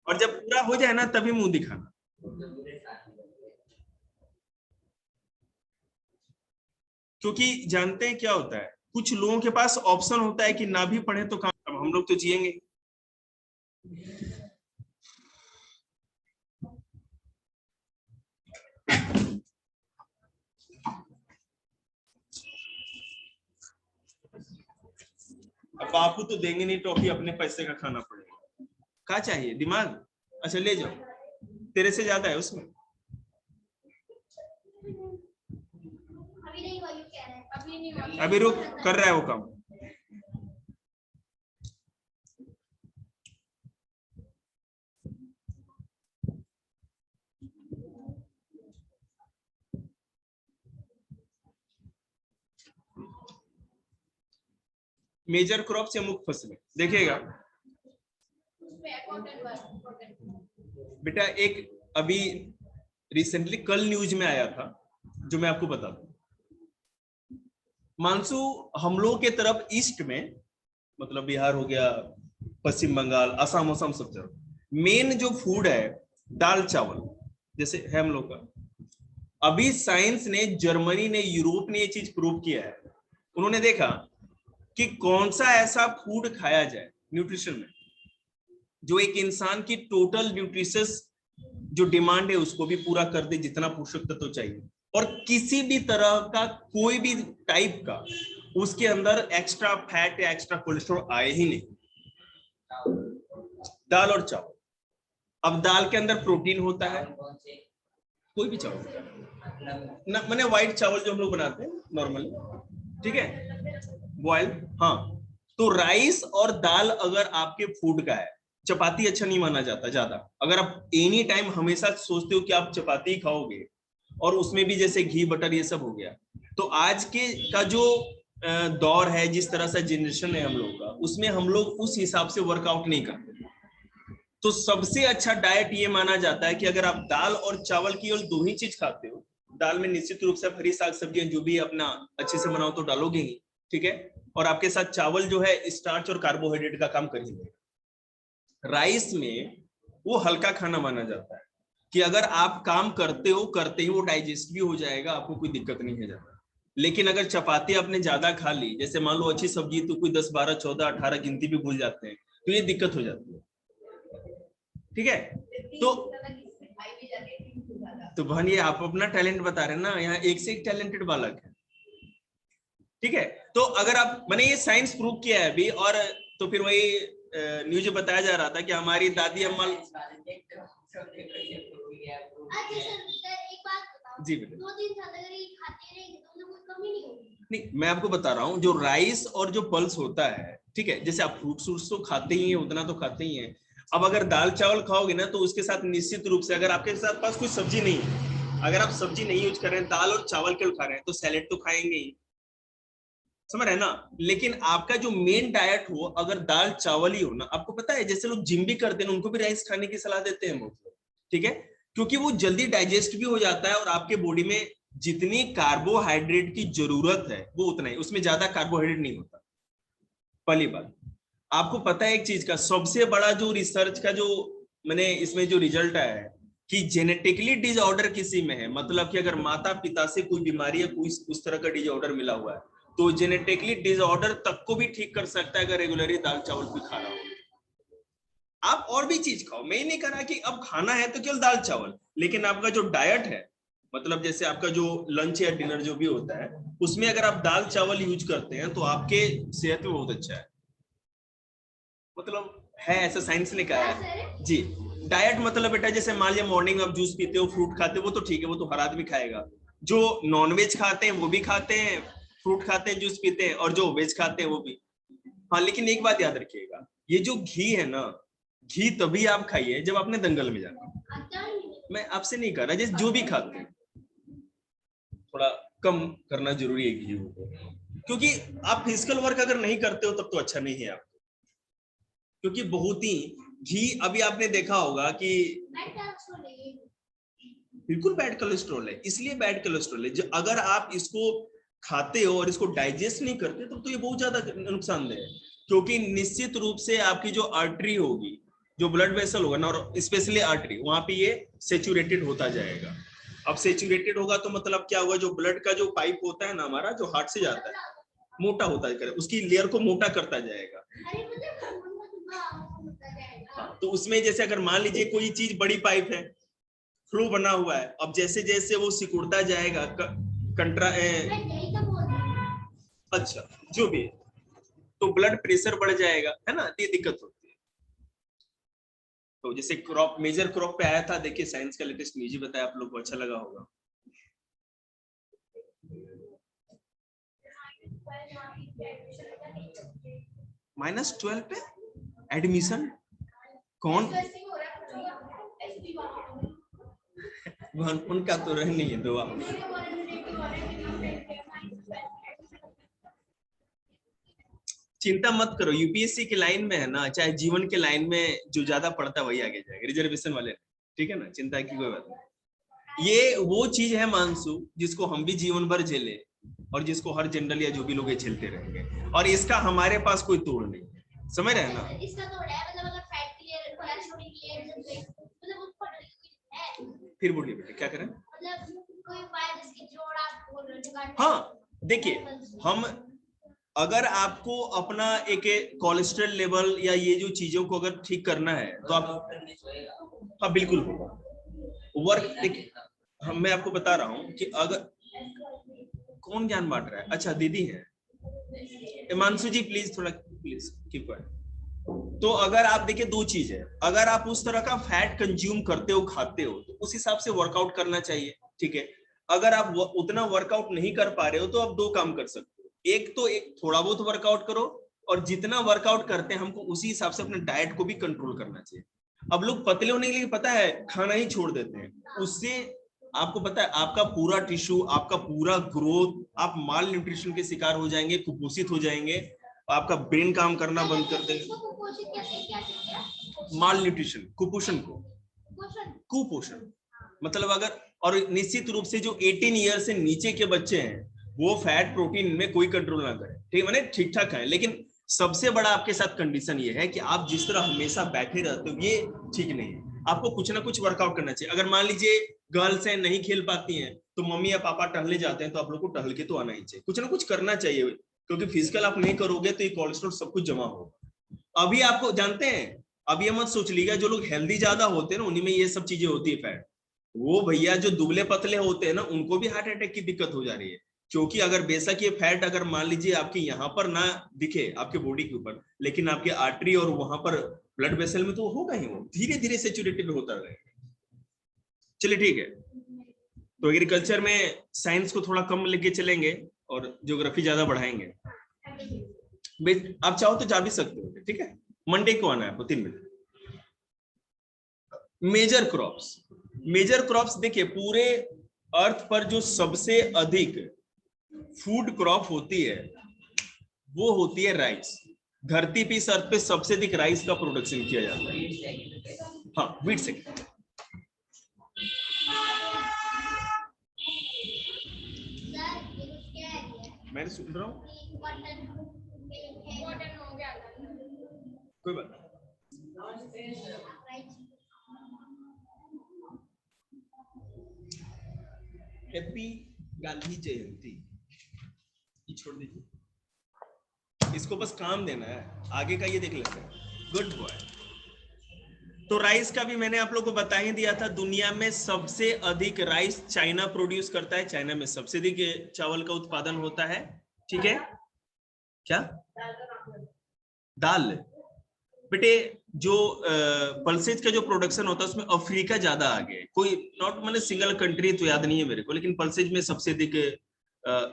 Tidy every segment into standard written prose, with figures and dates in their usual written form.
और जब पूरा हो जाए ना तभी मुंह दिखाना। क्योंकि जानते हैं क्या होता है, कुछ लोगों के पास ऑप्शन होता है कि ना भी पढ़े तो काम, अब हम लोग तो जिएंगे। अब बापू तो देंगे नहीं टॉफी, अपने पैसे का खाना पड़ेगा। क्या चाहिए, दिमाग? अच्छा ले जाओ, तेरे से ज्यादा है उसमें। अभी रुक, कर रहा है वो काम। मेजर क्रॉप से मुख्य फसलें देखिएगा बेटा। एक अभी रिसेंटली कल न्यूज में आया था, जो मैं आपको बता दूं। मानसू हम लोग के तरफ ईस्ट में, मतलब बिहार हो गया, पश्चिम बंगाल, असम, असम सब तरफ मेन जो फूड है दाल चावल जैसे है हम लोग का। अभी साइंस ने, जर्मनी ने, यूरोप ने ये चीज प्रूव किया है। उन्होंने देखा कि कौन सा ऐसा फूड खाया जाए न्यूट्रिशन में जो एक इंसान की टोटल न्यूट्रिशस जो डिमांड है उसको भी पूरा कर दे, जितना पोषक तत्व तो चाहिए, और किसी भी तरह का कोई भी टाइप का उसके अंदर एक्स्ट्रा फैट या एक्स्ट्रा कोलेस्ट्रॉल आए ही नहीं। दाल और चावल। अब दाल के अंदर प्रोटीन होता है, कोई भी चावल ना, मैंने व्हाइट चावल जो हम लोग बनाते हैं नॉर्मली, ठीक है, बॉइल। हाँ, तो राइस और दाल अगर आपके फूड का है, चपाती अच्छा नहीं माना जाता ज्यादा। अगर आप एनी टाइम हमेशा सोचते हो कि आप चपाती खाओगे, और उसमें भी जैसे घी बटर ये सब हो गया, तो आज के का जो दौर है, जिस तरह से जनरेशन है हम लोग का, उसमें हम लोग उस हिसाब से वर्कआउट नहीं करते। तो सबसे अच्छा डाइट ये माना जाता है कि अगर आप दाल और चावल केवल दो ही चीज खाते हो, दाल में निश्चित रूप से हरी साग सब्जियां जो भी अपना अच्छे से बनाओ तो डालोगे ही, ठीक है, और आपके साथ चावल जो है स्टार्च और कार्बोहाइड्रेट का काम कर ही लेगा। राइस में वो हल्का खाना माना जाता है कि अगर आप काम करते हो, करते ही वो डाइजेस्ट भी हो जाएगा, आपको कोई दिक्कत नहीं है ज्यादा। लेकिन अगर चपाती आपने ज्यादा खा ली, जैसे मान लो अच्छी सब्जी तो कोई 10 12 14 18 गिनती भी भूल जाते हैं, तो ये दिक्कत हो जाती है, ठीक है। तो बहन ये आप अपना टैलेंट बता रहे हैं ना, यहाँ एक से एक टैलेंटेड बालक है, ठीक है। तो अगर आप, मैंने ये साइंस प्रूव किया है अभी, और तो फिर वही न्यूज बताया जा रहा था कि हमारी दादी अम्मा। जी बेटा, 2-3 साल अगर ये खाते रहेंगे तो उन्हें कोई कमी नहीं होगी। नहीं, मैं आपको बता रहा हूँ जो राइस और जो पल्स होता है, ठीक है, जैसे आप फ्रूट्स तो खाते ही हैं, उतना तो खाते ही हैं। अब अगर दाल चावल खाओगे ना, तो उसके साथ निश्चित रूप से, अगर आपके साथ पास कोई सब्जी नहीं है, अगर आप सब्जी नहीं यूज कर रहे हैं, दाल और चावल केवल खा रहे हैं, तो सैलेड तो खाएंगे ही, समझ रहे हैं ना। लेकिन आपका जो मेन डाइट हो, अगर दाल चावल ही हो ना, आपको पता है जैसे लोग जिम भी करते हैं उनको भी राइस खाने की सलाह देते हैं हम, ठीक है, क्योंकि वो जल्दी डाइजेस्ट भी हो जाता है, और आपके बॉडी में जितनी कार्बोहाइड्रेट की जरूरत है वो उतना ही, उसमें ज्यादा कार्बोहाइड्रेट नहीं होता। पहली बात, आपको पता है एक चीज का सबसे बड़ा जो रिसर्च का जो मैंने इसमें जो रिजल्ट आया है कि जेनेटिकली डिसऑर्डर किसी में है, मतलब कि अगर माता पिता से कोई बीमारी या कोई उस तरह का डिसऑर्डर मिला हुआ है, तो जेनेटिकली डिसऑर्डर तक को भी ठीक कर सकता है अगर रेगुलरली दाल चावल भी खा रहा हो। आप और भी चीज खाओ, मैं नहीं कह रहा कि अब खाना है तो केवल दाल चावल, लेकिन आपका जो डाइट है, मतलब जैसे आपका जो लंच या डिनर जो भी होता है, उसमें अगर आप दाल चावल यूज करते हैं तो आपके सेहत में बहुत अच्छा है, मतलब है, ऐसा साइंस ने कहा है जी। डाइट मतलब बेटा, जैसे मान लिया मॉर्निंग आप जूस पीते हो, फ्रूट खाते हो, वो तो ठीक है, वो तो हर आदमी खाएगा। जो नॉनवेज खाते हैं वो भी खाते हैं, फ्रूट खाते हैं, जूस पीते हैं, और जो वेज खाते हैं वो भी। हाँ, लेकिन एक बात याद रखिएगा, ये जो घी है ना, घी तभी आप खाइए जब आपने दंगल में जाना। मैं आपसे नहीं कह रहा, जैसे जो भी खाते हैं थोड़ा कम करना जरूरी है घी को, क्योंकि आप फिजिकल वर्क अगर नहीं करते हो तब तो अच्छा नहीं है आपको, क्योंकि बहुत ही घी, अभी आपने देखा होगा कि बिल्कुल बैड कोलेस्ट्रॉल है, इसलिए बैड कोलेस्ट्रॉल है, अगर आप इसको खाते हो और इसको डाइजेस्ट नहीं करते तो ये बहुत ज्यादा नुकसानदेह है, क्योंकि निश्चित रूप से आपकी जो आर्टरी होगी जो ब्लड वेसल होगा ना, स्पेशली आर्टरी, वहां पे ये सेचुरेटेड होता जाएगा। अब सेचुरेटेड होगा तो मतलब क्या होगा, जो ब्लड का जो पाइप होता है ना हमारा, जो हार्ट से जाता है, मोटा होता जाएगा, उसकी लेयर को मोटा करता जाएगा। तो उसमें जैसे अगर मान लीजिए कोई चीज बड़ी पाइप है, फ्लो बना हुआ है, अब जैसे जैसे वो सिकुड़ता जाएगा अच्छा जो भी, तो ब्लड प्रेशर बढ़ जाएगा, है ना, ये दिक्कत होती है। तो जैसे क्रॉप, मेजर क्रॉप पे आया था, देखिए साइंस का लेटेस्ट न्यूज बताया, आप लोग को अच्छा लगा होगा। -12 पे एडमिशन कौन? उनका तो रहनी है दुआ। चिंता मत करो, यूपीएससी के लाइन में है ना, चाहे जीवन के लाइन में जो ज्यादा पढ़ता वही आगे जाएगा, रिजर्वेशन वाले, ठीक है ना, चिंता की कोई बात नहीं। ये वो चीज है मानसू जिसको हम भी जीवन भर झेले और जिसको हर जनरल या जो भी लोग झेलते रहेंगे, और इसका हमारे पास कोई तोड़ नहीं, समझ रहे हैं ना। फिर बोलिए बेटे क्या करें। हाँ देखिए, हम अगर आपको अपना एक कोलेस्ट्रॉल लेवल या ये जो चीजों को अगर ठीक करना है तो आप, हाँ बिल्कुल होगा वर्क। देखिए मैं आपको बता रहा हूँ कि अगर कौन ज्ञान बांट रहा है, अच्छा दीदी है, हिमांशु जी प्लीज थोड़ा प्लीज कीप क्वाइट। तो अगर आप देखिए दो चीज है, अगर आप उस तरह का फैट कंज्यूम करते हो, खाते हो, तो उस हिसाब से वर्कआउट करना चाहिए, ठीक है। अगर आप उतना वर्कआउट नहीं कर पा रहे हो तो आप दो काम कर सकते हो, एक तो एक थोड़ा बहुत वर्कआउट करो, और जितना वर्कआउट करते हैं हमको उसी हिसाब से अपने डाइट को भी कंट्रोल करना चाहिए। अब लोग पतले होने के लिए पता है खाना ही छोड़ देते हैं, उससे आपको पता है आपका पूरा टिश्यू, आपका पूरा ग्रोथ, आप माल न्यूट्रिशन के शिकार हो जाएंगे, कुपोषित हो जाएंगे, आपका ब्रेन काम करना बंद कर देगा। माल न्यूट्रिशन, कुपोषण को, कुपोषण मतलब अगर, और निश्चित रूप से जो 18 ईयर से नीचे के बच्चे हैं वो फैट प्रोटीन में कोई कंट्रोल ना करें, ठीक है, ठीक ठाक है, लेकिन सबसे बड़ा आपके साथ कंडीशन ये है कि आप जिस तरह हमेशा बैठे रहते हो ये ठीक नहीं है, आपको कुछ ना कुछ वर्कआउट करना चाहिए। अगर मान लीजिए गर्ल्स हैं नहीं खेल पाती हैं तो मम्मी या पापा टहलने जाते हैं, तो आप लोग को टहल के तो आना ही चाहिए, कुछ ना कुछ करना चाहिए, क्योंकि फिजिकल आप नहीं करोगे तो ये कोलेस्ट्रॉल सब कुछ जमा होगा। अभी आपको जानते हैं, अब ये मत सोच लीजिएगा जो लोग हेल्दी ज्यादा होते हैं ना उन्हीं में ये सब चीजें होती है फैट, वो भैया जो दुबले पतले होते हैं ना उनको भी हार्ट अटैक की दिक्कत हो जा रही है, क्योंकि अगर बेशक ये फैट अगर मान लीजिए आपके यहाँ पर ना दिखे आपके बॉडी के ऊपर, लेकिन आपके आर्टरी और वहां पर ब्लड वेसल में तो होगा ही, वो धीरे धीरे सेचुरेटेड होता रहेगा। चलिए ठीक है, तो एग्रीकल्चर में साइंस को थोड़ा कम लेके चलेंगे और ज्योग्राफी ज्यादा बढ़ाएंगे। आप चाहो तो जा भी सकते हो, ठीक है, मंडे को आना है आपको 3 बजे। मेजर क्रॉप्स, मेजर क्रॉप्स देखिए पूरे अर्थ पर जो सबसे अधिक फूड क्रॉप होती है वो होती है राइस। धरती पे इस अर्थ पे सबसे अधिक राइस का प्रोडक्शन किया जाता है। हाँ वेट से मैं सुन रहा हूँ, कोई बात नहीं। हैप्पी गांधी जयंती, ये छोड़ दीजिए, इसको बस काम देना है, आगे का ये देख लेते हैं। Good boy. तो राइस का भी मैंने आप लोगों को बता ही दिया था, दुनिया में सबसे अधिक राइस चाइना प्रोड्यूस करता है, चाइना में सबसे अधिक चावल का उत्पादन होता है, ठीक है। क्या दाल बेटे, जो पल्सेज का जो प्रोडक्शन होता है उसमें अफ्रीका ज्यादा आगे, कोई नॉट मैंने सिंगल कंट्री तो याद नहीं है मेरे को, लेकिन पल्सेज में सबसे अधिक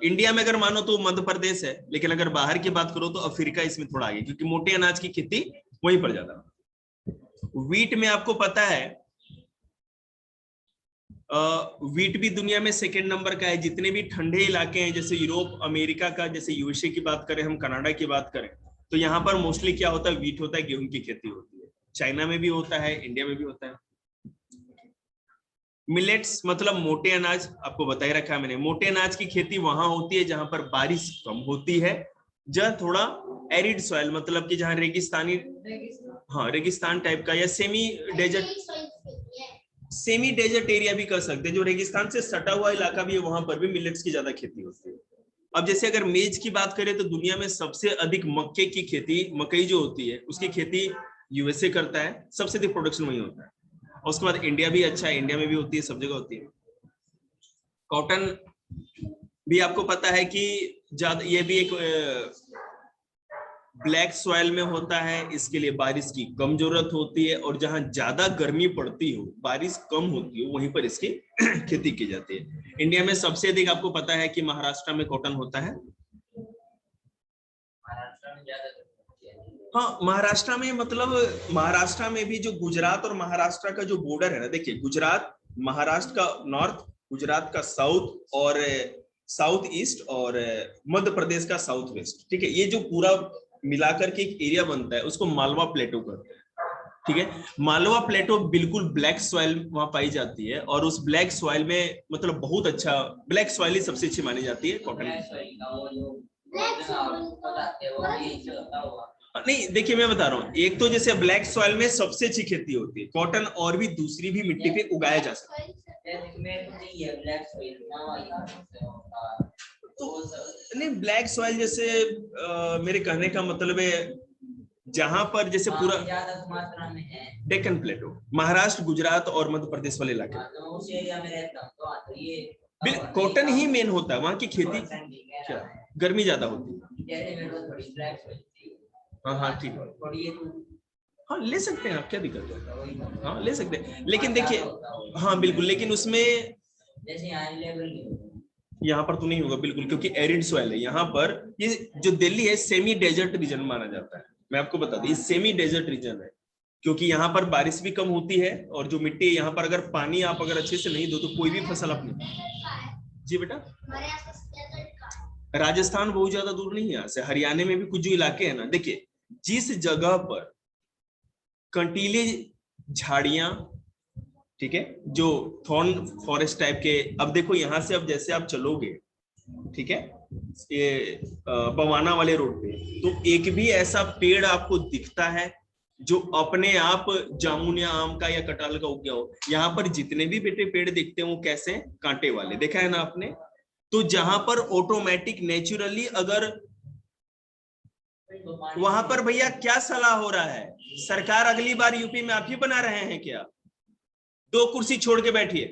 इंडिया में अगर मानो तो मध्य प्रदेश है, लेकिन अगर बाहर की बात करो तो अफ्रीका इसमें थोड़ा आगे, क्योंकि मोटे अनाज की खेती वहीं पर ज्यादा। वीट में आपको पता है वीट भी दुनिया में सेकेंड नंबर का है। जितने भी ठंडे इलाके हैं जैसे यूरोप अमेरिका का, जैसे यूएसए की बात करें, हम कनाडा की बात करें, तो यहाँ पर मोस्टली क्या होता है, वीट होता है, गेहूं की खेती होती है। चाइना में भी होता है, इंडिया में भी होता है। मिलेट्स मतलब मोटे अनाज, आपको बताया रखा है मैंने, मोटे अनाज की खेती वहां होती है जहां पर बारिश कम होती है, जहां थोड़ा एरिड सॉइल मतलब कि जहां रेगिस्तानी हाँ रेगिस्तान टाइप का या सेमी डेजर्ट एरिया भी कर सकते हैं, जो रेगिस्तान से सटा हुआ इलाका भी है, वहां पर भी मिलेट्स की ज्यादा खेती होती है। अब जैसे अगर मेज की बात करें तो दुनिया में सबसे अधिक मक्के की खेती, मकई जो होती है उसकी खेती यूएसए करता है, सबसे अधिक प्रोडक्शन वही होता है। और उसके बाद इंडिया भी अच्छा है, इंडिया में भी होती है, सब जगह होती है। कॉटन भी आपको पता है कि ज्यादा, ये भी एक ब्लैक सॉइल में होता है, इसके लिए बारिश की कम जरूरत होती है, और जहां ज्यादा गर्मी पड़ती हो, बारिश कम होती हो, वहीं पर इसकी खेती की जाती है। इंडिया में सबसे अधिक आपको पता है कि महाराष्ट्र में कॉटन होता है। हाँ महाराष्ट्र में, मतलब महाराष्ट्र में भी जो गुजरात और महाराष्ट्र का जो बॉर्डर है ना, देखिए गुजरात महाराष्ट्र का नॉर्थ, गुजरात का साउथ और साउथ ईस्ट, और मध्य प्रदेश का साउथ वेस्ट, ठीक है, ये जो पूरा मिलाकर के एक एरिया बनता है उसको मालवा प्लेटो कहते हैं। ठीक है, मालवा प्लेटो बिल्कुल ब्लैक सॉइल वहां पाई जाती है, और उस ब्लैक सॉइल में मतलब बहुत अच्छा, ब्लैक सॉइल ही सबसे अच्छी मानी जाती है कॉटन की। नहीं देखिए मैं बता रहा हूँ, एक तो जैसे ब्लैक सॉइल में सबसे अच्छी खेती होती है कॉटन, और भी दूसरी भी मिट्टी पे उगाया जा सकता है। तो नहीं ब्लैक सॉइल जैसे मेरे कहने का मतलब है जहां पर जैसे पूरा डेक्कन प्लेटो, महाराष्ट्र गुजरात और मध्य प्रदेश वाले इलाके, कॉटन ही मेन होता है वहां की खेती। क्या गर्मी ज्यादा होती है? हाँ ठीक है, हाँ ले सकते हैं आप, क्या दिक्कत है, हाँ ले सकते हैं, लेकिन देखिए हाँ बिल्कुल, लेकिन उसमें यहाँ पर तो नहीं होगा बिल्कुल, क्योंकि एरिड सॉइल है यहाँ पर। ये जो दिल्ली है सेमी डेजर्ट रीजन माना जाता है, मैं आपको बता दूं ये सेमी डेजर्ट रीजन है, क्योंकि यहाँ पर बारिश भी कम होती है, और जो मिट्टी है यहाँ पर अगर पानी आप अगर अच्छे से नहीं दो तो कोई भी फसल आप नहीं। जी बेटा, राजस्थान बहुत ज्यादा दूर नहीं है यहाँ से, हरियाणा में भी कुछ जो इलाके हैं ना, देखिए जिस जगह पर कंटीले झाड़ियां, ठीक है, जो थॉर्न फॉरेस्ट टाइप के, अब देखो यहाँ से अब जैसे आप चलोगे, ठीक है, ये बवाना वाले रोड पे, तो एक भी ऐसा पेड़ आपको दिखता है जो अपने आप जामुन या आम का या कटहल का उग गया हो? यहाँ पर जितने भी बेटे पेड़ दिखते हैं वो कैसे, कांटे वाले, देखा है ना आपने? तो जहां पर ऑटोमेटिक नेचुरली, अगर वहां पर भैया क्या सलाह हो रहा है, सरकार अगली बार यूपी में आप ही बना रहे हैं क्या? 2 कुर्सी छोड़ के बैठिए,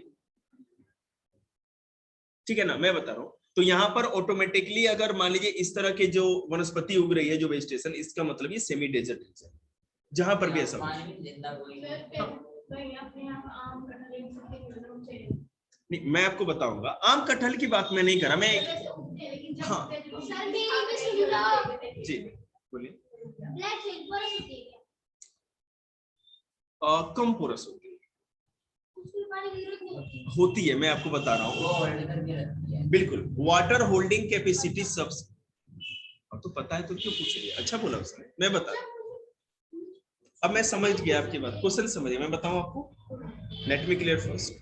ठीक है ना, मैं बता रहा हूं। तो यहाँ पर ऑटोमेटिकली अगर मान लीजिए इस तरह के जो वनस्पति उग रही है, जो वेजिटेशन, इसका मतलब ये सेमी डेजर्ट है, जहां पर भी ऐसा नहीं। मैं आपको बताऊंगा, आम कटहल की बात मैं नहीं कर रहा, मैं हाँ जी बोलिए। कम पोरस होती है, मैं आपको बता रहा हूँ, बिल्कुल वाटर होल्डिंग कैपेसिटी सबसे, अब तो पता है तो क्यों पूछ रही है? अच्छा बोला उसने, मैं बता, अब मैं समझ गया आपकी बात, क्वेश्चन समझ गया, मैं बताऊं आपको, लेट मी क्लियर फर्स्ट।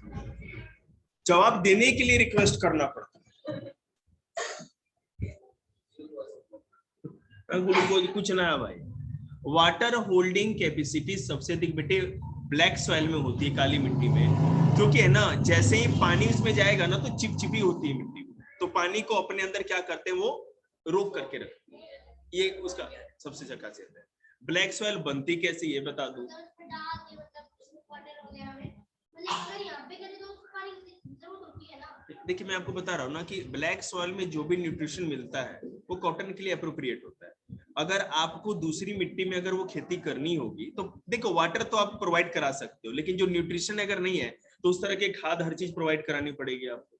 जवाब देने के लिए रिक्वेस्ट करना पड़ता है, कुछ ना है भाई। वाटर होल्डिंग कैपेसिटी सबसे अधिक बेटे ब्लैक सॉइल में होती है, काली मिट्टी में, क्योंकि है ना जैसे ही पानी उसमें जाएगा ना तो चिपचिपी होती है मिट्टी, तो पानी को अपने अंदर क्या करते हैं, वो रोक करके रखते हैं, ये उसका सबसे अच्छा खासियत है। ब्लैक सॉइल बनती कैसे ये बता दूं, देखिए मैं आपको बता रहा हूँ ना कि ब्लैक सॉइल में जो भी न्यूट्रिशन मिलता है वो कॉटन के लिए अप्रोप्रिएट होता है। अगर आपको दूसरी मिट्टी में अगर वो खेती करनी होगी तो देखो वाटर तो आप प्रोवाइड करा सकते हो, लेकिन जो न्यूट्रिशन अगर नहीं है तो उस तरह के खाद हर चीज प्रोवाइड करानी पड़ेगी आपको।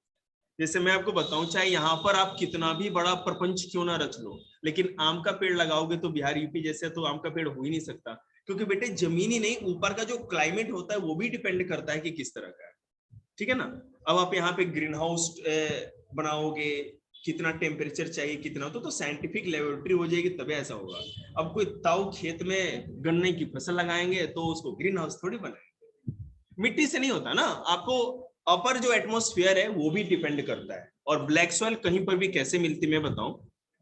जैसे मैं आपको बताऊं, चाहे यहाँ पर आप कितना भी बड़ा प्रपंच क्यों ना रच लो, लेकिन आम का पेड़ लगाओगे तो बिहार यूपी जैसे तो आम का पेड़ हो ही नहीं सकता, क्योंकि बेटे जमीन ही नहीं, ऊपर का जो क्लाइमेट होता है वो भी डिपेंड करता है कि किस तरह का है, ठीक है ना। अब आप यहाँ पे ग्रीन हाउस बनाओगे, कितना टेम्परेचर चाहिए, कितना तो साइंटिफिक लेबोरेटरी हो जाएगी तभी ऐसा होगा। अब कोई ताऊ खेत में गन्ने की फसल लगाएंगे तो उसको ग्रीन हाउस थोड़ी बनाएंगे, मिट्टी से नहीं होता ना, आपको अपर जो एटमॉस्फेयर है वो भी डिपेंड करता है। और ब्लैक सॉइल कहीं पर भी कैसे मिलती मैं बताऊं,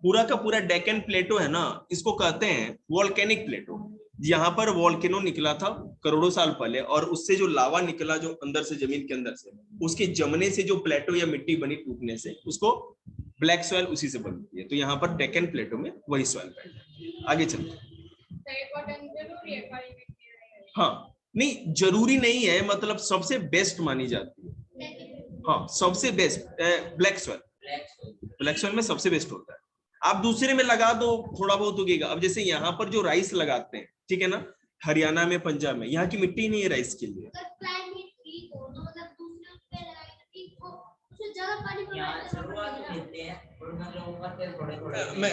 पूरा का पूरा डेक्कन प्लेटो है ना, इसको कहते हैं वोल्केनिक प्लेटो, यहाँ पर वॉल्केनो निकला था करोड़ों साल पहले, और उससे जो लावा निकला जो अंदर से, जमीन के अंदर से, उसके जमने से जो प्लेटो या मिट्टी बनी टूटने से, उसको ब्लैक सॉइल उसी से बनती है। तो यहाँ पर डेक्कन प्लेटो में वही सॉइल है। आगे चलते हैं। हाँ, नहीं जरूरी नहीं है, मतलब सबसे बेस्ट मानी जाती है। हाँ, सबसे best black soil, black soil में सबसे बेस्ट होता है। आप दूसरे में लगा दो, थोड़ा बहुत उगेगा। अब जैसे यहाँ पर जो राइस लगाते हैं, ठीक है ना, हरियाणा में, पंजाब में, यहाँ की मिट्टी नहीं है राइस के लिए।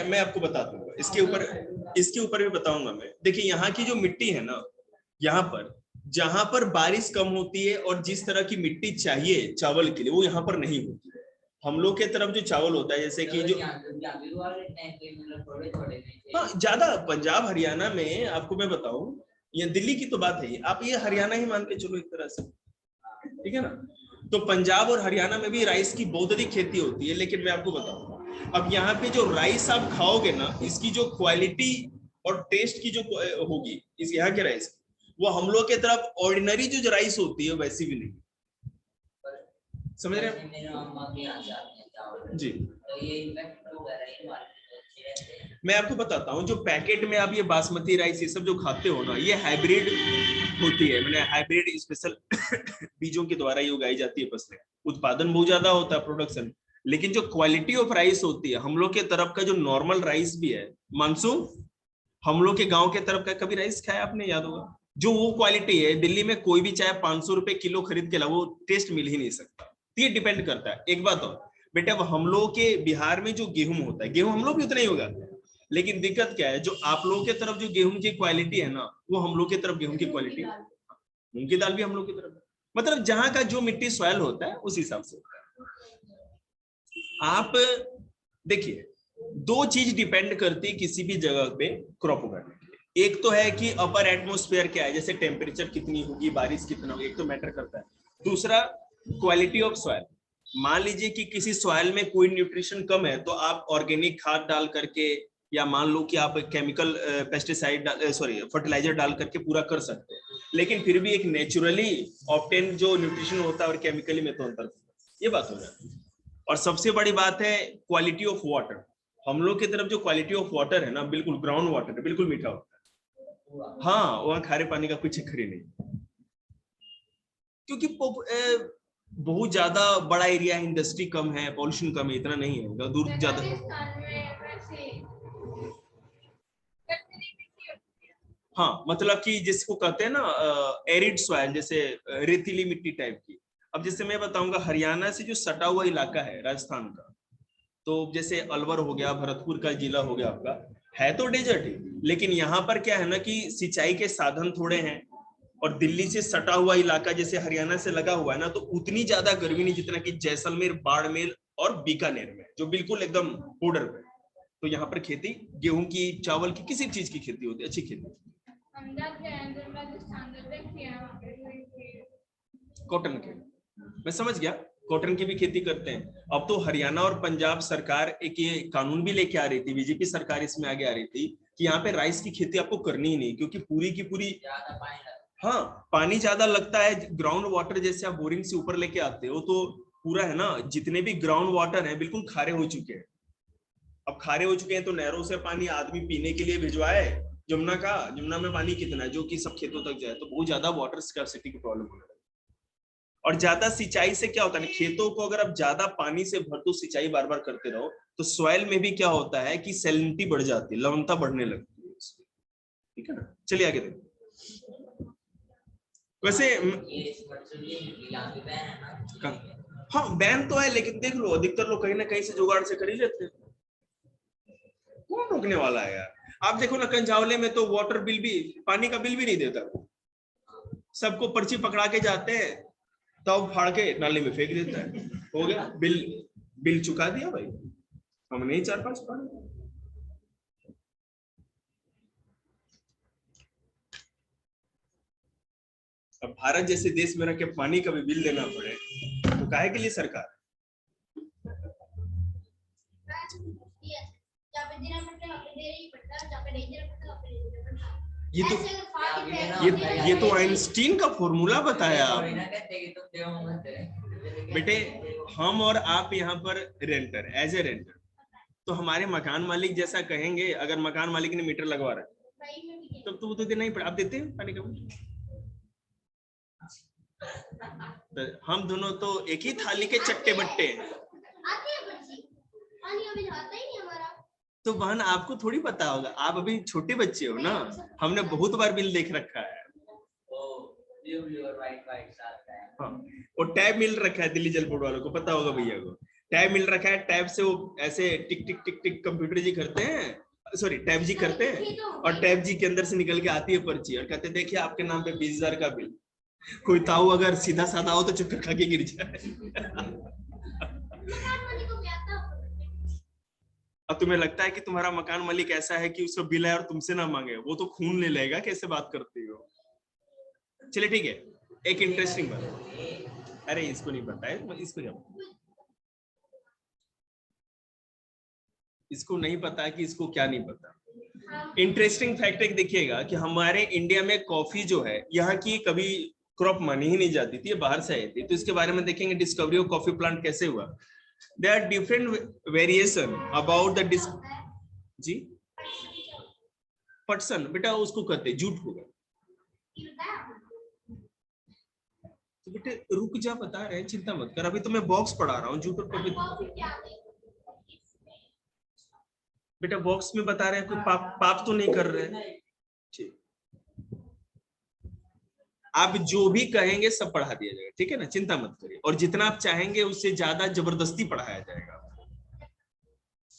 मैं आपको बता दूंगा इसके ऊपर भी बताऊंगा मैं। देखिए यहाँ की जो मिट्टी है ना, यहाँ पर जहां पर बारिश कम होती है और जिस तरह की मिट्टी चाहिए चावल के लिए, वो यहाँ पर नहीं होती है। हम लोग के तरफ जो चावल होता है, जैसे कि जो, हाँ ज्यादा पंजाब हरियाणा में, आपको मैं बताऊं, ये दिल्ली की तो बात है, आप ये हरियाणा ही मान के चलो एक तरह से, ठीक है ना। तो पंजाब और हरियाणा में भी राइस की बहुत अधिक खेती होती है। लेकिन मैं आपको बताऊंगा, अब यहाँ पे जो राइस आप खाओगे ना, इसकी जो क्वालिटी और टेस्ट की जो होगी इस यहाँ के राइस, वो हम लोग के तरफ ऑर्डिनरी जो राइस होती है वैसी भी नहीं। समझ रहे हैं जी। मैं आपको बताता हूँ, जो पैकेट में आप ये बासमती राइस ये सब जो खाते हो ना, ये हाइब्रिड होती है, मैंने हाइब्रिड स्पेशल बीजों के द्वारा ही उगाई जाती है फसलें। उत्पादन बहुत ज्यादा होता है, प्रोडक्शन, लेकिन जो क्वालिटी ऑफ राइस होती है, हम लोग के तरफ का जो नॉर्मल राइस भी है, मानसून, हम लोग के गांव के तरफ का कभी राइस खाया आपने, याद होगा, जो वो क्वालिटी है दिल्ली में कोई भी चाहे 500 रुपए किलो खरीद के ला, वो टेस्ट मिल ही नहीं सकता। तो ये डिपेंड करता है। एक बात और बेटा, हम लोग के बिहार में जो गेहूं होता है, गेहूं हम लोग भी उतना ही उगाते हैं, लेकिन दिक्कत क्या है, जो आप लोगों के तरफ जो गेहूं की क्वालिटी है ना, वो हम लोग के तरफ गेहूं की क्वालिटी, मूंग की दाल भी हम लोग की तरफ, मतलब जहां का जो मिट्टी सॉइल होता है उस हिसाब से होता है। आप देखिए, दो चीज डिपेंड करती है किसी भी जगह पे क्रॉप उगाने के लिए। एक तो है कि अपर एटमॉस्फेयर क्या है, जैसे टेम्परेचर कितनी होगी, बारिश कितना होगी, एक तो मैटर करता है। दूसरा, क्वालिटी ऑफ सॉइल। मान लीजिए कि किसी सॉइल में कोई न्यूट्रिशन कम है, तो आप ऑर्गेनिक खाद डाल करके, या मान लो कि आप केमिकल पेस्टिसाइड सॉरी फर्टिलाइजर डाल करके पूरा कर सकते हैं, लेकिन फिर भी एक नेचुरली ऑब्टेन जो न्यूट्रिशन होता है और केमिकली में तो अंतर, ये बात हो जाती है। और सबसे बड़ी बात है क्वालिटी ऑफ वाटर। हम लोग की तरफ जो क्वालिटी ऑफ वाटर है ना, बिल्कुल ग्राउंड वाटर है, बिल्कुल मीठा होता है। हाँ, वहाँ खारे पानी का कुछ चक्कर ही नहीं, क्योंकि बहुत ज्यादा बड़ा एरिया है, इंडस्ट्री कम है, पॉल्यूशन कम है, इतना नहीं है दूर ज्यादा। हाँ, मतलब कि जिसको कहते हैं ना एरिड सॉइल, जैसे रेतीली मिट्टी टाइप की। अब जैसे मैं बताऊंगा, हरियाणा से जो सटा हुआ इलाका है राजस्थान का, तो जैसे अलवर हो गया, भरतपुर का जिला हो गया आपका, है तो डेजर्ट ही, लेकिन यहाँ पर क्या है ना कि सिंचाई के साधन थोड़े हैं, और दिल्ली से सटा हुआ इलाका जैसे हरियाणा से लगा हुआ है ना, तो उतनी ज्यादा गर्मी नहीं जितना कि जैसलमेर, बाड़मेर और बीकानेर में, जो बिल्कुल एकदम बॉर्डर पे। तो यहाँ पर खेती गेहूं की, चावल की, किसी चीज की खेती होती है, अच्छी खेती। कॉटन के, मैं समझ गया, कॉटन की भी खेती करते हैं। अब तो हरियाणा और पंजाब सरकार एक ये कानून भी लेके आ रही थी, बीजेपी सरकार इसमें आगे आ रही थी कि यहाँ पे राइस की खेती आपको करनी ही नहीं, क्योंकि पूरी की पूरी, हाँ पानी ज्यादा लगता है। ग्राउंड वाटर जैसे आप बोरिंग से ऊपर लेके आते हो, तो पूरा है ना, जितने भी ग्राउंड वाटर है बिल्कुल खारे हो चुके हैं। अब खारे हो चुके हैं तो नहरों से पानी आदमी पीने के लिए भिजवाए, जमुना में पानी कितना है जो कि सब खेतों तक जाए, तो बहुत ज्यादा वाटर स्कैर्सिटी की प्रॉब्लम होने लगी। और ज्यादा सिंचाई से क्या होता है, खेतों को अगर आप ज्यादा पानी से भर दो, सिंचाई बार बार करते रहो, तो सॉइल में भी क्या होता है कि सैलिनिटी बढ़ जाती है, लवणता बढ़ने लगती है। ठीक है ना, चलिए आगे देखो। वैसे हाँ बैन तो है, लेकिन देख लो अधिकतर लोग कहीं ना कहीं से जुगाड़ से कर ही लेते हैं। कौन रोकने वाला है यार। आप देखो ना, कंझावले में तो वाटर बिल भी, पानी का बिल भी नहीं देता, सबको पर्ची पकड़ा के जाते हैं, तब फाड़ के नाले में फेंक देता है, हो गया बिल, बिल चुका दिया भाई, हम नहीं 4-5 पानी। अब भारत जैसे देश में रह के पानी का भी बिल देना पड़े, तो काहे के लिए सरकार। ये तो आइंस्टीन का फॉर्मूला बताया बेटे। हम और आप यहाँ पर रेंटर, एज ए रेंटर, तो हमारे मकान मालिक जैसा कहेंगे। अगर मकान मालिक ने मीटर लगवा रहा है तो वो तो देना ही पड़ा। आप देते हैं पानी का? तो हम दोनों तो एक ही थाली के चट्टे बट्टे हैं। तो बहन आपको थोड़ी पता होगा, आप अभी छोटे बच्चे हो ना। हमने बहुत बार बिल देख रखा है। हाँ, और टैब मिल रखा है दिल्ली जल बोर्ड वालों को, पता होगा भैया को। टैब मिल रखा है, टैब से वो ऐसे टिक टिक टिक टिक कंप्यूटर जी करते हैं, सॉरी टैब जी करते हैं, और टैब जी के अंदर से निकल के आती है पर्ची और कहते हैं देखिए आपके नाम पे 20,000 का बिल। कोई ताऊ अगर सीधा साधा हो तो चक्कर खा के गिर जाए। अब तुम्हें लगता है कि तुम्हारा मकान मालिक ऐसा है कि उसका बिल है और तुमसे ना मांगे? वो तो खून ले लेगा। कैसे बात करती हो? चलिए ठीक है, एक इंटरेस्टिंग बात। अरे इसको नहीं पता है, इसको क्या इसको नहीं पता कि इसको क्या नहीं पता। इंटरेस्टिंग फैक्ट एक देखिएगा कि हमारे इंडिया में कॉफी जो है यहाँ की कभी क्रॉप मानी ही नहीं जाती थी, बाहर से आई थी। तो इसके बारे में देखेंगे डिस्कवरी ऑफ कॉफी प्लांट कैसे हुआ। There are different variation about the जी पटसन बेटा उसको कहते जूट होगा। तो बेटे रुक जा, बता रहे हैं, चिंता मत कर। अभी तो मैं बॉक्स पढ़ा रहा हूँ जूट और कॉफी। बेटा बॉक्स में बता रहे हैं, कोई पाप तो नहीं कर रहे। ठीक, आप जो भी कहेंगे सब पढ़ा दिया जाएगा, ठीक है ना, चिंता मत करिए। और जितना आप चाहेंगे उससे ज्यादा जबरदस्ती पढ़ाया जाएगा।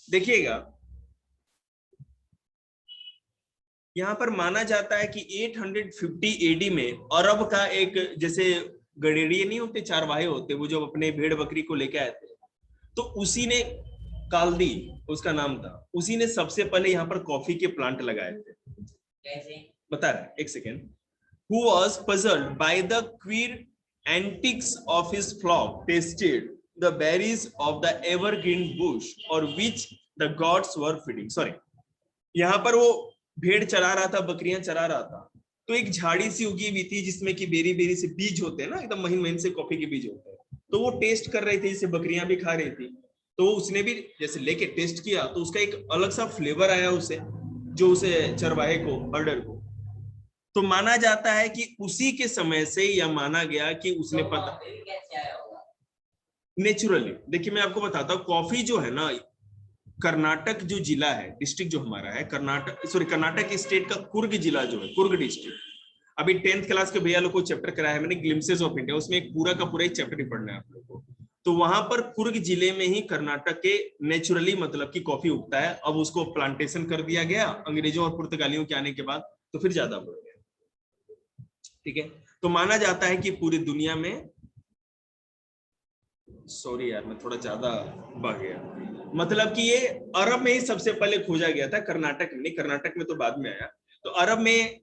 देखिएगा यहाँ पर माना जाता है कि 850 एडी में अरब का एक, जैसे गडेरिये नहीं होते, चारवाहे होते, वो जो अपने भेड़ बकरी को लेके आए थे, तो उसी ने, काल्दी उसका नाम था, उसी ने सबसे पहले यहाँ पर कॉफी के प्लांट लगाए थे। कैसे बता रहा है, एक second. Who was puzzled by the queer antics of his flock, tasted the berries of the evergreen bush or which the gods were feeding. Sorry, यहाँ पर वो भेड़ चरा रहा था, बकरियां चरा रहा था, तो एक झाड़ी सी उगी हुई थी जिसमें कि बेरी बेरी से बीज होते हैं ना, एकदम महीन महीन से कॉफी के बीज होते हैं। तो वो टेस्ट कर रही थी, जिसे बकरियां भी खा रही थी। तो उसने भी जैसे लेके टेस्ट किया तो उसका एक अलग सा फ्लेवर आया उसे, जो उसे चरवाहे को, हर्डर को। तो माना जाता है कि उसी के समय से यह माना गया कि उसने पता नेचुरली। देखिए मैं आपको बताता हूँ, कॉफी जो है ना, कर्नाटक जो जिला है, डिस्ट्रिक्ट जो हमारा है, कर्नाटक स्टेट का कुर्ग जिला जो है, कुर्ग डिस्ट्रिक्ट, अभी 10th क्लास के भैया लोग को चैप्टर कराया है मैंने, ग्लिम्सेस ऑफ इंडिया, उसमें एक पूरा का पूरा एक चैप्टर ही पढ़ना है आप लोग को। तो वहां पर कुर्ग जिले में ही कर्नाटक के नेचुरली मतलब की कॉफी उगता है। अब उसको प्लांटेशन कर दिया गया अंग्रेजों और पुर्तगालियों के आने के बाद, तो फिर ज्यादा बढ़ गया। ठीक है, तो माना जाता है कि पूरी दुनिया में, सॉरी यार मैं थोड़ा ज्यादा भाग गया, मतलब कि ये अरब में ही सबसे पहले खोजा गया था, कर्नाटक में नहीं, कर्नाटक में तो बाद में आया। तो अरब में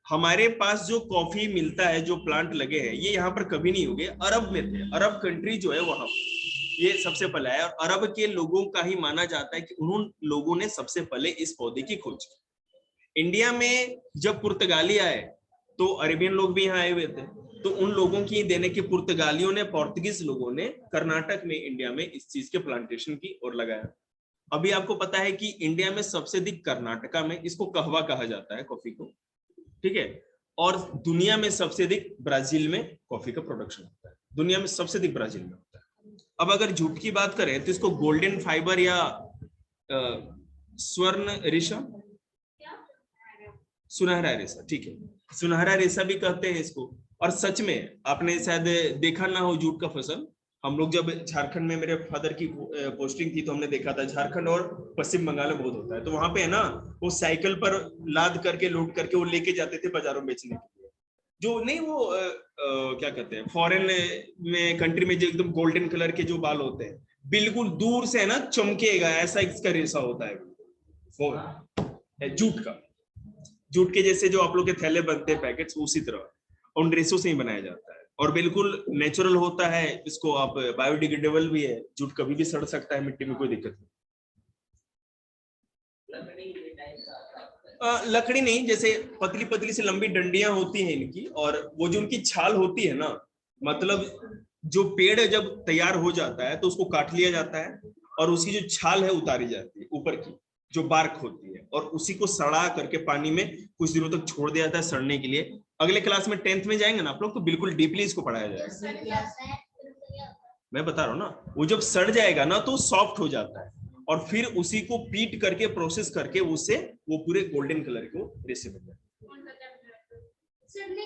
हमारे पास जो कॉफी मिलता है, जो प्लांट लगे हैं, ये यहाँ पर कभी नहीं उगे, अरब में थे। अरब कंट्री जो है वहां ये सबसे पहले आया, और अरब के लोगों का ही माना जाता है कि उन लोगों ने सबसे पहले इस पौधे की खोज की। इंडिया में जब पुर्तगाली आए तो अरेबियन लोग भी यहाँ आए हुए थे, तो उन लोगों की देने के पुर्तगालियों ने, पोर्तुगीज लोगों ने कर्नाटक में, इंडिया में इस चीज के प्लांटेशन की और लगाया। अभी आपको पता है कि इंडिया में सबसे अधिक कर्नाटका में इसको कहवा कहा जाता है, कॉफी को, ठीक है, और दुनिया में सबसे अधिक ब्राजील में कॉफी का प्रोडक्शन होता है, दुनिया में सबसे अधिक ब्राजील में होता है। अब अगर जूट की बात करें तो इसको गोल्डन फाइबर या स्वर्ण रेशा, सुनहरा रेशा, ठीक है, सुनहरा रेशा भी कहते हैं इसको। और सच में आपने शायद देखा ना हो जूट का फसल, हम लोग जब झारखंड में, मेरे फादर की पोस्टिंग थी, तो हमने देखा था झारखंड और पश्चिम बंगाल में बहुत होता है। तो वहां पे है ना, वो साइकिल पर लाद करके, लोड करके वो लेके जाते थे बाजारों में बेचने के लिए। जो नहीं वो क्या कहते हैं, फॉरेन में कंट्री में जो एकदम गोल्डन कलर के जो बाल होते हैं, बिल्कुल दूर से है ना चमकेगा, ऐसा इसका रेशा होता है, वो है जूट का। जूट के जैसे जो आप लोग के थैले बनते हैं, पैकेट्स, उसी तरह उन रेसों से ही बनाया जाता है, और बिल्कुल नेचुरल होता है। इसको आप, बायोडिग्रेडेबल भी है, जूट कभी भी सड़ सकता है मिट्टी में, कोई दिक्कत नहीं। लकड़ी नहीं, जैसे पतली पतली सी लंबी डंडियां होती हैं इनकी, और वो जो उनकी छाल होती है ना, मतलब जो पेड़ जब तैयार हो जाता है तो उसको काट लिया जाता है और उसकी जो छाल है उतारी जाती है ऊपर की, जो बार्क होती है, और उसी को सड़ा करके पानी में कुछ दिनों तक छोड़ दिया जाता है सड़ने के लिए। अगले क्लास में 10th में जाएंगे ना आप लोग तो बिल्कुल डीपली इसको पढ़ाया जाएगा। मैं बता रहा हूँ ना, वो जब सड़ जाएगा ना तो सॉफ्ट हो जाता है, और फिर उसी को पीट करके प्रोसेस करके उससे वो पूरे गोल्डन कलर को रेसे बन जाता है।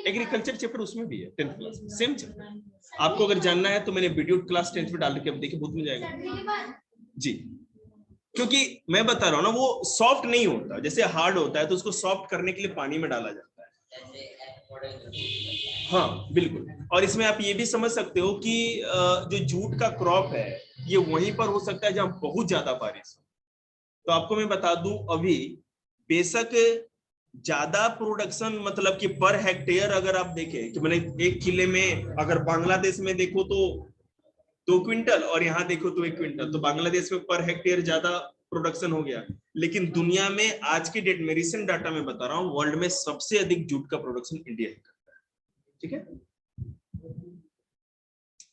एग्रीकल्चर चैप्टर उसमें भी है 10th क्लास में, सेम चैप्टर। आपको अगर जानना है तो मैंने वीडियो क्लास 10th में डाल के अब देखिए, बहुत मजा आएगा जी। क्योंकि मैं बता रहा हूँ ना, वो सॉफ्ट नहीं होता, जैसे हार्ड होता है तो उसको सॉफ्ट करने के लिए पानी में डाला जाता है। हाँ बिल्कुल। और इसमें आप ये भी समझ सकते हो कि जो जूट का क्रॉप है ये वहीं पर हो सकता है जहां बहुत ज्यादा बारिश हो। तो आपको मैं बता दूं, अभी बेशक ज्यादा प्रोडक्शन, मतलब कि पर हेक्टेयर अगर आप देखें कि मैंने एक किले में, अगर बांग्लादेश में देखो तो 2 क्विंटल और यहाँ देखो तो 1 क्विंटल, तो बांग्लादेश में पर हेक्टेयर ज्यादा प्रोडक्शन हो गया। लेकिन दुनिया में आज की डेट में, रिसेंट डाटा में बता रहा हूँ, वर्ल्ड में सबसे अधिक जूट का प्रोडक्शन इंडिया ही करता है। ठीक है,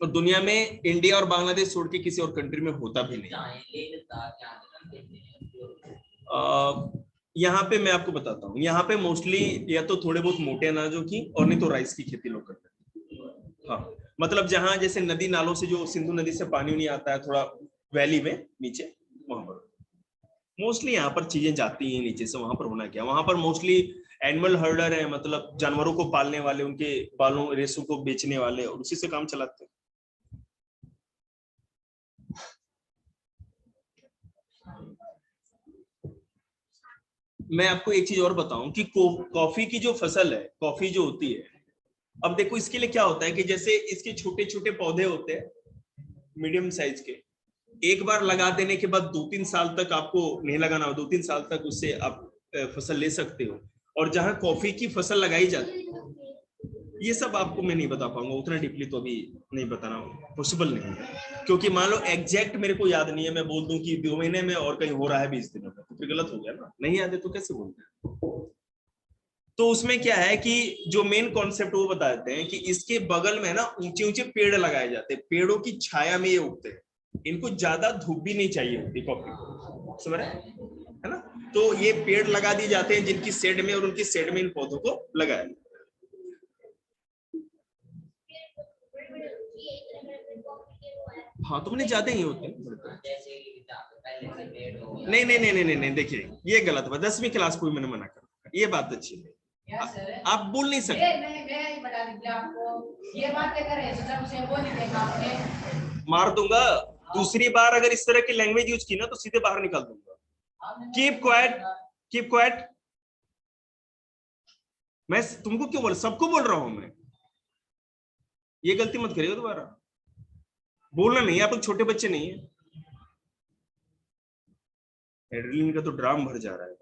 और दुनिया में इंडिया और बांग्लादेश छोड़ के किसी और कंट्री में होता भी नहीं। यहाँ पे मैं आपको बताता हूँ, यहाँ पे मोस्टली या तो थोड़े बहुत मोटे अनाजों की और नहीं तो राइस की खेती लोग करते हैं। हाँ, मतलब जहाँ जैसे नदी नालों से जो सिंधु नदी से पानी नहीं आता है थोड़ा वैली में नीचे, वहां पर मोस्टली यहाँ पर चीजें जाती हैं नीचे से। वहां पर होना क्या, वहां पर मोस्टली एनिमल हर्डर है, मतलब जानवरों को पालने वाले, उनके बालों रेसों को बेचने वाले, और उसी से काम चलाते हैं। मैं आपको एक चीज और बताऊं कि कॉफी की जो फसल है, कॉफी जो होती है, अब देखो इसके लिए क्या होता है कि जैसे इसके छोटे छोटे पौधे होते हैं मीडियम साइज के, एक बार लगा देने के बाद 2-3 साल तक आपको नहीं लगाना हो, 2-3 साल तक उससे आप फसल ले सकते हो। और जहां कॉफी की फसल लगाई जाती है, ये सब आपको मैं नहीं बता पाऊंगा उतना डीपली, तो अभी नहीं बताना पॉसिबल नहीं है, क्योंकि मान लो एग्जैक्ट मेरे को याद नहीं है, मैं बोल दूं कि 2 महीने में और कहीं हो रहा है 20 दिनों में, तो फिर गलत हो गया ना, नहीं याद है तो कैसे बोलते हैं। तो उसमें क्या है कि जो मेन कॉन्सेप्ट वो बता देते हैं कि इसके बगल में ना ऊंचे ऊंचे पेड़ लगाए जाते हैं, पेड़ों की छाया में ये उगते हैं, इनको ज्यादा धूप भी नहीं चाहिए होती कॉफी को, समझ रहे है ना। तो ये पेड़ लगा दिए जाते हैं जिनकी शेड में, और उनकी शेड में इन पौधों को लगाया। हाँ, तुमने ज्यादा ही होते हैं। नहीं नहीं नहीं नहीं नहीं, देखिए ये गलत बात, 10वीं क्लास को भी मैंने मना कर, ये बात अच्छी नहीं, आप बोल नहीं सकते। मार दूंगा, दूसरी बार अगर इस तरह की लैंग्वेज यूज की ना तो सीधे बाहर निकाल दूंगा। Keep quiet, keep quiet. मैं तुमको क्यों बोल, सबको बोल रहा हूं मैं, ये गलती मत करिएगा दोबारा, बोलना नहीं, आप लोग छोटे बच्चे नहीं है। एड्रेनलिन का तो ड्राम भर जा रहा है।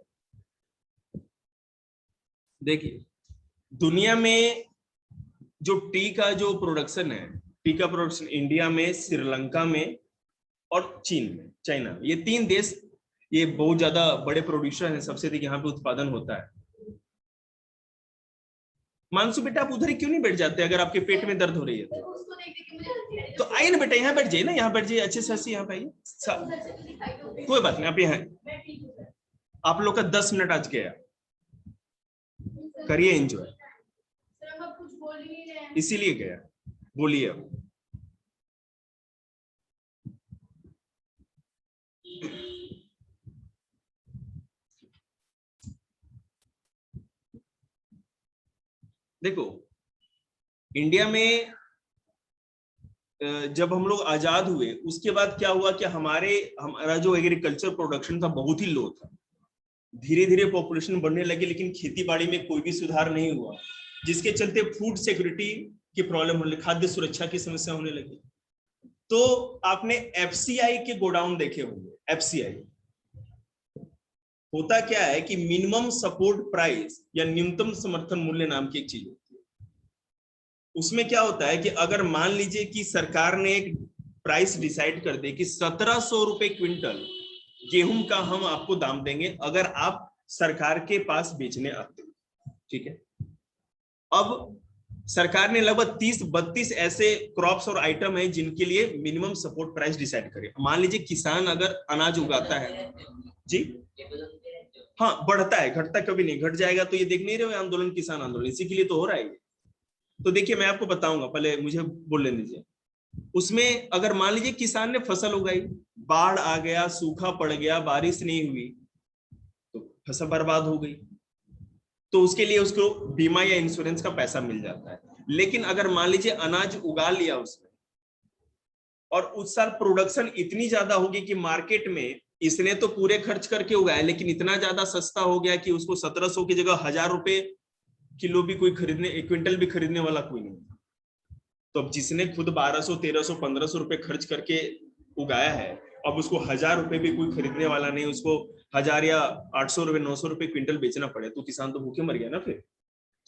देखिए दुनिया में जो टी का जो प्रोडक्शन है, टी का प्रोडक्शन इंडिया में, श्रीलंका में और चीन में, चाइना में, ये 3 देश ये बहुत ज्यादा बड़े प्रोड्यूसर हैं, सबसे अधिक यहाँ पे उत्पादन होता है। मानसू बेटा आप उधर ही क्यों नहीं बैठ जाते, अगर आपके पेट में दर्द हो रही है तो आइए ना बेटा, यहाँ बैठ जाइए ना, यहाँ बैठ जाइए, अच्छे से यहाँ पे आइए, कोई बात नहीं, आप यहाँ, आप लोग का 10 मिनट आज गया, करिए एंजॉय, इसीलिए गया, बोलिए अब। देखो इंडिया में जब हम लोग आजाद हुए उसके बाद क्या हुआ कि हमारा जो एग्रीकल्चर प्रोडक्शन था बहुत ही लो था, धीरे धीरे पॉपुलेशन बढ़ने लगी, लेकिन खेती बाड़ी में कोई भी सुधार नहीं हुआ, जिसके चलते फूड सिक्योरिटी की प्रॉब्लम होने लगी, खाद्य सुरक्षा की समस्या होने लगी। तो आपने एफसीआई के गोडाउन देखे होंगे, एफसीआई होता क्या है कि मिनिमम सपोर्ट प्राइस या न्यूनतम समर्थन मूल्य नाम की एक चीज होती है। उसमें क्या होता है कि अगर मान लीजिए कि सरकार ने एक प्राइस डिसाइड कर दे कि 1700 रुपए क्विंटल गेहूं का हम आपको दाम देंगे अगर आप सरकार के पास बेचने आते हैं, ठीक है। अब सरकार ने लगभग 30-32 ऐसे क्रॉप्स और आइटम है जिनके लिए मिनिमम सपोर्ट प्राइस डिसाइड करे। मान लीजिए किसान अगर अनाज उगाता है जी, हाँ बढ़ता है, घटता कभी नहीं, घट जाएगा तो ये देख नहीं रहे आंदोलन, किसान आंदोलन, इसी के लिए तो हो रहा है। तो देखिए मैं आपको बताऊंगा, पहले मुझे बोल लेने दीजिए। उसमें अगर मान लीजिए किसान ने फसल उगाई, बाढ़ आ गया, सूखा पड़ गया, बारिश नहीं हुई, तो फसल बर्बाद हो गई, तो उसके लिए उसको बीमा या इंश्योरेंस का पैसा मिल जाता है। लेकिन अगर मान लीजिए अनाज उगा लिया उसने और उस साल प्रोडक्शन इतनी ज्यादा होगी कि मार्केट में इसने तो पूरे खर्च करके उगाया लेकिन इतना ज्यादा सस्ता हो गया कि उसको 1700 की जगह 1000 रुपए किलो भी कोई खरीदने, एक क्विंटल भी खरीदने वाला कोई नहीं। तो अब जिसने खुद 1200, 1300, 1500 रुपए खर्च करके उगाया है, अब उसको 1000 रुपए भी कोई खरीदने वाला नहीं, उसको 1000 या 800 रुपए, 900 रुपए क्विंटल बेचना पड़े, तो किसान तो भूखे मर गया ना फिर।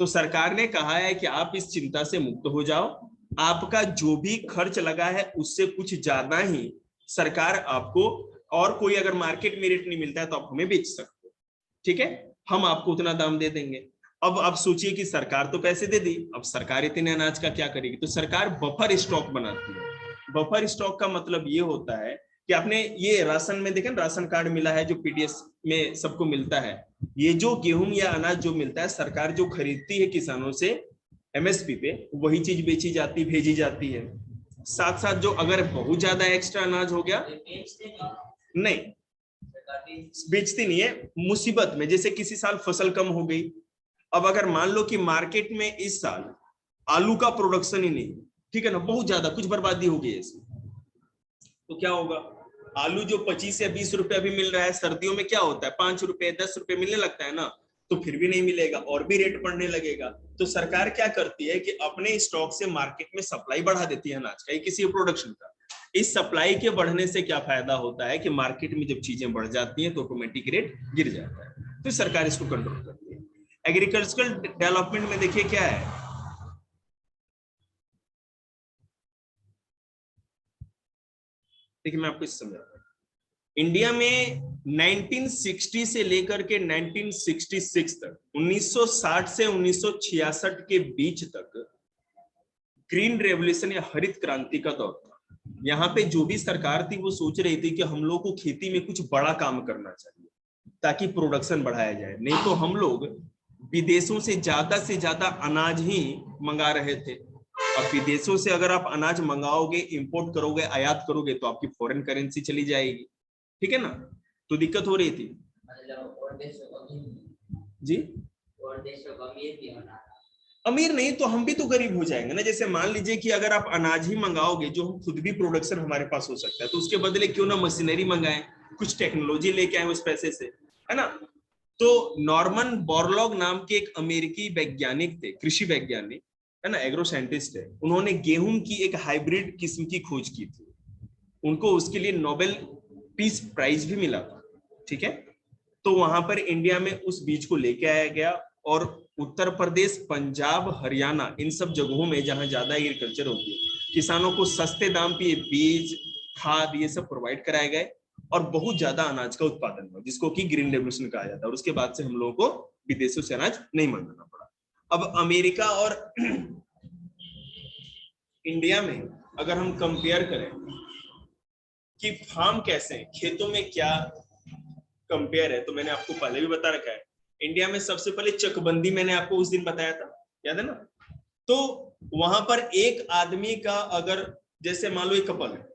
तो सरकार ने कहा है कि आप इस चिंता से मुक्त हो जाओ, आपका जो भी खर्च लगा है उससे कुछ ज्यादा ही सरकार आपको, और कोई अगर मार्केट में रेट नहीं मिलता है तो आप हमें बेच सकते हो, ठीक है, हम आपको उतना दाम दे देंगे। अब आप सोचिए कि सरकार तो पैसे दे दी, अब सरकार इतने अनाज का क्या करेगी, तो सरकार बफर स्टॉक बनाती है। बफर स्टॉक का मतलब ये होता है कि आपने ये राशन में देखें, राशन कार्ड मिला है जो पीडीएस में सबको मिलता है, ये जो गेहूं या अनाज जो मिलता है सरकार जो खरीदती है किसानों से एमएसपी पे, वही चीज बेची जाती, भेजी जाती है। साथ साथ जो अगर बहुत ज्यादा एक्स्ट्रा अनाज हो गया, नहीं बेचती नहीं है, मुसीबत में, जैसे किसी साल फसल कम हो गई, अब अगर मान लो कि मार्केट में इस साल आलू का प्रोडक्शन ही नहीं, ठीक है ना, बहुत ज्यादा कुछ बर्बादी हो गई है इसमें, तो क्या होगा, आलू जो 25 या 20 रुपए अभी मिल रहा है, सर्दियों में क्या होता है 5 रुपए 10 रुपए मिलने लगता है ना, तो फिर भी नहीं मिलेगा और भी रेट बढ़ने लगेगा। तो सरकार क्या करती है कि अपने स्टॉक से मार्केट में सप्लाई बढ़ा देती है अनाज का, किसी प्रोडक्शन का। इस सप्लाई के बढ़ने से क्या फायदा होता है कि मार्केट में जब चीजें बढ़ जाती हैं तो ऑटोमेटिक रेट गिर जाता है, तो सरकार इसको कंट्रोल करती है। एग्रीकल्चरल डेवलपमेंट में देखिए क्या है, देखिए मैं आपको समझाता हूं। इंडिया में 1960 से लेकर के 1966 तक, 1960 से 1966 के बीच तक ग्रीन रेवोल्यूशन या हरित क्रांति का दौर था। यहाँ पे जो भी सरकार थी वो सोच रही थी कि हम लोग को खेती में कुछ बड़ा काम करना चाहिए ताकि प्रोडक्शन बढ़ाया जाए, नहीं तो हम लोग विदेशों से ज्यादा अनाज ही मंगा रहे थे। अब विदेशों से अगर आप अनाज मंगाओगे, इंपोर्ट करोगे, आयात करोगे, तो आपकी फॉरेन करेंसी चली जाएगी, ठीक है ना, तो दिक्कत हो रही थी जी। अमीर नहीं तो हम भी तो गरीब हो जाएंगे ना। जैसे मान लीजिए कि अगर आप अनाज ही मंगाओगे जो हम खुद भी प्रोडक्शन हमारे पास हो सकता है, तो उसके बदले क्यों ना मशीनरी मंगाएं, कुछ टेक्नोलॉजी लेके आए उस पैसे से, है ना। तो नॉर्मन बोरलॉग नाम के एक अमेरिकी वैज्ञानिक थे, कृषि वैज्ञानिक है ना, एग्रो साइंटिस्ट है, उन्होंने गेहूं की एक हाइब्रिड किस्म की खोज की थी, उनको उसके लिए नोबेल पीस प्राइज भी मिला था, ठीक है। तो वहां पर इंडिया में उस बीज को लेके आया गया और उत्तर प्रदेश, पंजाब, हरियाणा, इन सब जगहों में जहां ज्यादा एग्रीकल्चर होती है, किसानों को सस्ते दाम पे बीज, खाद, ये सब प्रोवाइड कराए गए और बहुत ज्यादा अनाज का उत्पादन हुआ, जिसको कि ग्रीन रेवोल्यूशन कहा जाता है। और उसके बाद से हम लोगों को विदेशों से अनाज नहीं मंगाना पड़ा। अब अमेरिका और इंडिया में अगर हम कंपेयर करें कि फार्म कैसे हैं, खेतों में क्या कंपेयर है, तो मैंने आपको पहले भी बता रखा है। इंडिया में सबसे पहले चकबंदी मैंने आपको उस दिन बताया था, याद है ना। तो वहां पर एक आदमी का अगर, जैसे मान लो एक कपल है,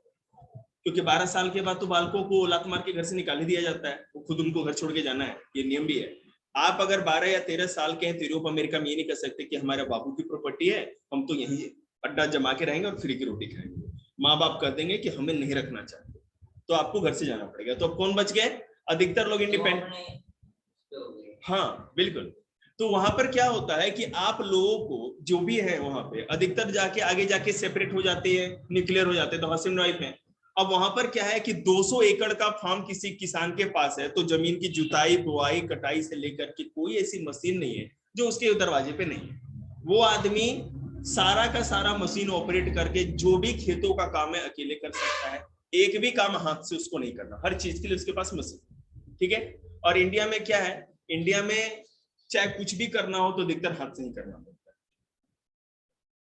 क्योंकि 12 साल के बाद तो बालकों को लात मार के घर से निकाल ही दिया जाता है, वो खुद उनको घर छोड़ के जाना है, ये नियम भी है। आप अगर 12 या 13 साल के हैं तो यूरोप अमेरिका में ये नहीं कर सकते कि हमारे बाबू की प्रॉपर्टी है, हम तो यही अड्डा जमा के रहेंगे और फ्री की रोटी खाएंगे। माँ बाप कह देंगे कि हमें नहीं रखना चाहते, तो आपको घर से जाना पड़ेगा। तो अब कौन बच गए, अधिकतर लोग इंडिपेंडेंट, हाँ बिल्कुल। तो वहां पर क्या होता है कि आप लोगों को जो भी है वहां पे अधिकतर जाके आगे जाके सेपरेट हो जाते हैं, न्यूक्लियर हो जाते हैं, तो हस्बैंड वाइफ है। अब वहां पर क्या है कि 200 एकड़ का फार्म किसी किसान के पास है, तो जमीन की जुताई, बुआई, कटाई से लेकर के कोई ऐसी मशीन नहीं है जो उसके दरवाजे पे नहीं है। वो आदमी सारा का सारा मशीन ऑपरेट करके जो भी खेतों का काम है अकेले कर सकता है, एक भी काम हाथ से उसको नहीं करना, हर चीज के लिए उसके पास मशीन, ठीक है। और इंडिया में क्या है, इंडिया में चाहे कुछ भी करना हो तो अधिकतर हाथ से ही करना पड़ता है।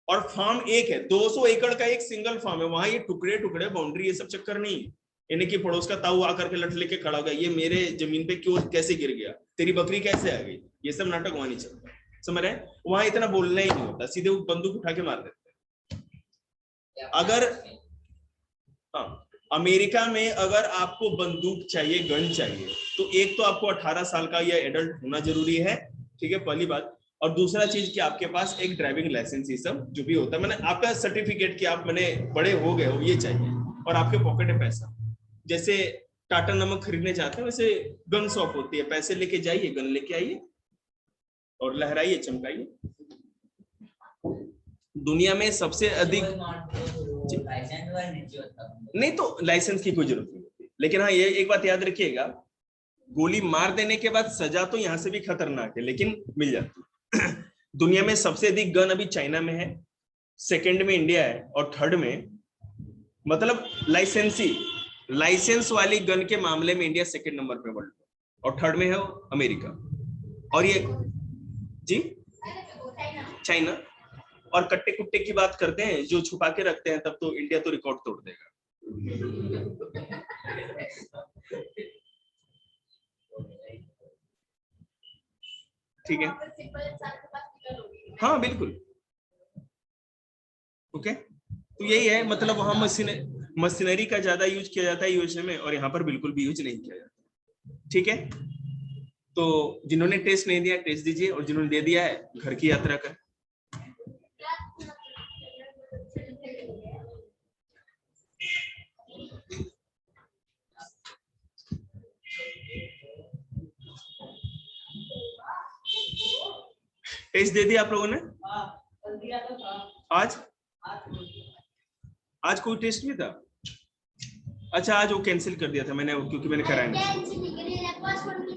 और फार्म एक है, 200 एकड़ का एक सिंगल फार्म है, वहां ये टुकड़े टुकड़े बाउंड्री ये सब चक्कर नहीं है। यानी कि पड़ोस का ताऊ आकर के लठ लेके खड़ा हो गया, ये मेरे जमीन पे क्यों कैसे गिर गया, तेरी बकरी कैसे आ गई, ये सब नाटक वहां नहीं चलता, समझ रहे हैं? वहां इतना बोलना ही नहीं होता, सीधे वो बंदूक उठा के मार देते हैं। अगर हाँ, अमेरिका में अगर आपको बंदूक चाहिए, गन चाहिए, तो एक तो आपको 18 साल का या एडल्ट होना जरूरी है, ठीक है, पहली बात। और दूसरा चीज कि आपके पास एक ड्राइविंग लाइसेंस, ये सब जो भी होता है, मैंने आपका सर्टिफिकेट कि आप मैंने बड़े हो गए हो, ये चाहिए। और आपके पॉकेट में पैसा, जैसे टाटा नमक खरीदने जाते हैं वैसे गन शॉप होती है, पैसे लेके जाइए, गन लेके आइए और लहराइए, चमकाइए। दुनिया में सबसे अधिक नहीं तो लाइसेंस की कोई जरूरत नहीं होती, लेकिन हाँ ये एक बात याद रखिएगा, गोली मार देने के बाद सजा तो यहां से भी खतरनाक है, लेकिन मिल जाती है। दुनिया में सबसे अधिक गन अभी चाइना में है, सेकंड में इंडिया है, और थर्ड में, मतलब लाइसेंस वाली गन के मामले में इंडिया सेकंड नंबर पे वर्ल्ड में, और थर्ड में है अमेरिका। और ये जी चाइना। और कट्टे कुट्टे की बात करते हैं, जो छुपा के रखते हैं, तब तो इंडिया तो रिकॉर्ड तोड़ देगा। ठीक है, हाँ बिल्कुल, ओके। तो यही है, मतलब वहां मशीनरी का ज्यादा यूज किया जाता है यूएसए में, और यहाँ पर बिल्कुल भी यूज नहीं किया जाता, ठीक है। तो जिन्होंने टेस्ट नहीं दिया टेस्ट दीजिए, और जिन्होंने दे दिया है घर की यात्रा का। टेस्ट दे दिया आप लोगों ने? आज कोई टेस्ट भी था? अच्छा, आज वो कैंसिल कर दिया था मैंने, क्योंकि मैंने कराया नहीं।